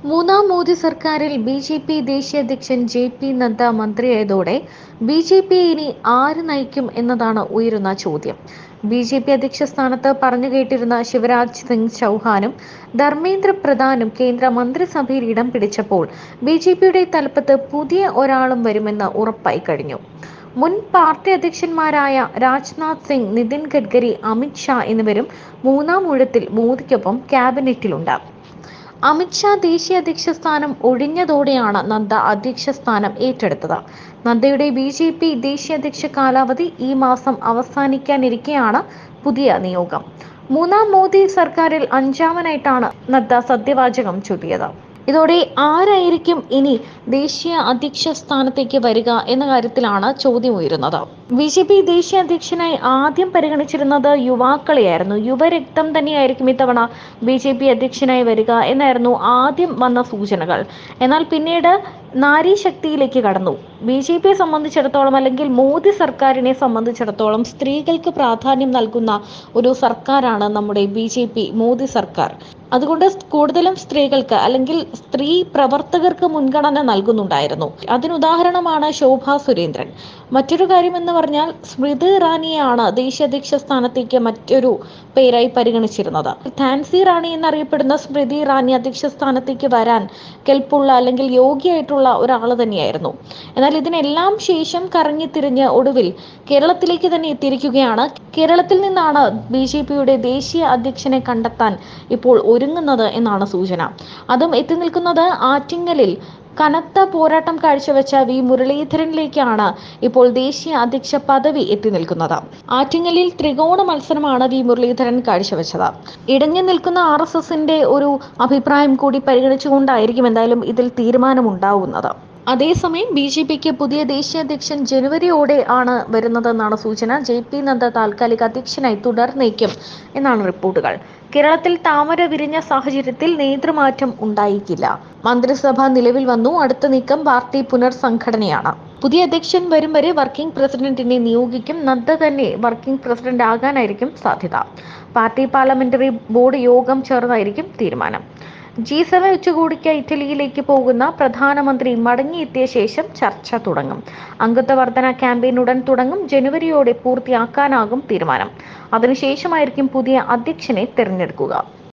മൂന്നാം മോദി സർക്കാരിൽ ബി.ജെ.പി. ദേശീയ അധ്യക്ഷൻ ജെ.പി. നദ്ദ മന്ത്രിയായതോടെ ബി.ജെ.പിയെ ഇനി ആര് നയിക്കും എന്നതാണ് ഉയരുന്ന ചോദ്യം. ബി.ജെ.പി. അധ്യക്ഷ സ്ഥാനത്ത് പറഞ്ഞുകേട്ടിരുന്ന ശിവരാജ് സിംഗ് ചൗഹാനും ധർമ്മേന്ദ്ര പ്രധാനും കേന്ദ്ര മന്ത്രിസഭയിൽ ഇടം പിടിച്ചപ്പോൾ ബി.ജെ.പിയുടെ തലപ്പത്ത് പുതിയ ഒരാളും വരുമെന്ന് ഉറപ്പായി കഴിഞ്ഞു. മുൻ പാർട്ടി അധ്യക്ഷന്മാരായ രാജ്നാഥ് സിംഗ്, നിതിൻ ഗഡ്കരി, അമിത് ഷാ എന്നിവരും മൂന്നാം ഊഴത്തിൽ മോദിക്കൊപ്പം ക്യാബിനറ്റിലുണ്ട്. അമിത് ഷാ ദേശീയ അധ്യക്ഷ സ്ഥാനം ഒഴിഞ്ഞതോടെയാണ് നദ്ദ അധ്യക്ഷ സ്ഥാനം ഏറ്റെടുത്തത്. നദ്ദയുടെ ബി.ജെ.പി. ദേശീയ അധ്യക്ഷ കാലാവധി ഈ മാസം അവസാനിക്കാനിരിക്കെയാണ് പുതിയ നിയോഗം. മൂന്നാം മോദി സർക്കാരിൽ അഞ്ചാമനായിട്ടാണ് നദ്ദ സത്യവാചകം ചൊല്ലിയത്. ഇതോടെ ആരായിരിക്കും ഇനി ദേശീയ അധ്യക്ഷ സ്ഥാനത്തേക്ക് വരിക എന്ന കാര്യത്തിലാണ് ചോദ്യം ഉയരുന്നത്. ബി.ജെ.പി. ദേശീയ അധ്യക്ഷനായി ആദ്യം പരിഗണിച്ചിരുന്നത് യുവാക്കളെയായിരുന്നു. യുവരക്തം തന്നെയായിരിക്കും ഇത്തവണ ബി.ജെ.പി. അധ്യക്ഷനായി വരിക എന്നായിരുന്നു ആദ്യം വന്ന സൂചനകൾ. എന്നാൽ പിന്നീട് നാരീശക്തിയിലേക്ക് കടന്നു. ബി.ജെ.പിയെ സംബന്ധിച്ചിടത്തോളം, അല്ലെങ്കിൽ മോദി സർക്കാരിനെ സംബന്ധിച്ചിടത്തോളം, സ്ത്രീകൾക്ക് പ്രാധാന്യം നൽകുന്ന ഒരു സർക്കാരാണ് നമ്മുടെ ബി.ജെ.പി. മോദി സർക്കാർ. അതുകൊണ്ട് കൂടുതലും സ്ത്രീകൾക്ക്, അല്ലെങ്കിൽ സ്ത്രീ പ്രവർത്തകർക്ക് മുൻഗണന നൽകുന്നുണ്ടായിരുന്നു. അതിനുദാഹരണമാണ് ശോഭാ സുരേന്ദ്രൻ. മറ്റൊരു കാര്യം എന്ന് പറഞ്ഞാൽ, സ്മൃതി ഇറാനിയാണ് ദേശീയ അധ്യക്ഷ സ്ഥാനത്തേക്ക് മറ്റൊരു പേരായി പരിഗണിച്ചിരുന്നത്. ഝാൻസി റാണി എന്നറിയപ്പെടുന്ന സ്മൃതി ഇറാനി അധ്യക്ഷ സ്ഥാനത്തേക്ക് വരാൻ കെൽപ്പുള്ള, അല്ലെങ്കിൽ യോഗ്യയായിട്ടുള്ള ഒരാൾ തന്നെയായിരുന്നു. എന്നാൽ ഇതിനെല്ലാം ശേഷം കറങ്ങി തിരിഞ്ഞ് ഒടുവിൽ കേരളത്തിലേക്ക് തന്നെ എത്തിയിരിക്കുകയാണ്. കേരളത്തിൽ നിന്നാണ് ബി.ജെ.പിയുടെ ദേശീയ അധ്യക്ഷനെ കണ്ടെത്താൻ ഇപ്പോൾ ഒരുങ്ങുന്നത് എന്നാണ് സൂചന. അതും എത്തി നിൽക്കുന്നത് ആറ്റിങ്ങലിൽ കനത്ത പോരാട്ടം കാഴ്ചവെച്ച വി മുരളീധരനിലേക്കാണ് ഇപ്പോൾ ദേശീയ അധ്യക്ഷ പദവി എത്തി നിൽക്കുന്നത്. ആറ്റിങ്ങലിൽ ത്രികോണ മത്സരമാണ് വി മുരളീധരൻ കാഴ്ചവെച്ചത്. ഇടഞ്ഞു നിൽക്കുന്ന RSSന്റെ ഒരു അഭിപ്രായം കൂടി പരിഗണിച്ചുകൊണ്ടായിരിക്കും എന്തായാലും ഇതിൽ തീരുമാനമുണ്ടാവുന്നത്. അതേസമയം ബി.ജെ.പിക്ക് പുതിയ ദേശീയ അധ്യക്ഷൻ ജനുവരിയോടെ ആണ് വരുന്നതെന്നാണ് സൂചന. ജെ.പി. നദ്ദ താൽക്കാലിക അധ്യക്ഷനായി തുടർന്നേക്കും എന്നാണ് റിപ്പോർട്ടുകൾ. കേരളത്തിൽ താമര വിരിഞ്ഞ സാഹചര്യത്തിൽ നേതൃമാറ്റം ഉണ്ടായിക്കില്ല. മന്ത്രിസഭ നിലവിൽ വന്നു. അടുത്ത നീക്കം പാർട്ടി പുനർസംഘടനയാണ്. പുതിയ അധ്യക്ഷൻ വരും വരെ വർക്കിംഗ് പ്രസിഡന്റിനെ നിയോഗിക്കും. നദ്ദ തന്നെ വർക്കിംഗ് പ്രസിഡന്റ് ആകാനായിരിക്കും സാധ്യത. പാർട്ടി പാർലമെന്ററി ബോർഡ് യോഗം ചേർന്നായിരിക്കും തീരുമാനം. G7 ഉച്ചകോടിക്ക് ഇറ്റലിയിലേക്ക് പോകുന്ന പ്രധാനമന്ത്രി മടങ്ങിയെത്തിയ ശേഷം ചർച്ച തുടങ്ങും. അംഗത്വ വർധന ക്യാമ്പയിൻ ഉടൻ തുടങ്ങും. ജനുവരിയോടെ പൂർത്തിയാക്കാനാകും തീരുമാനം. അതിനുശേഷമായിരിക്കും പുതിയ അധ്യക്ഷനെ തെരഞ്ഞെടുക്കുക.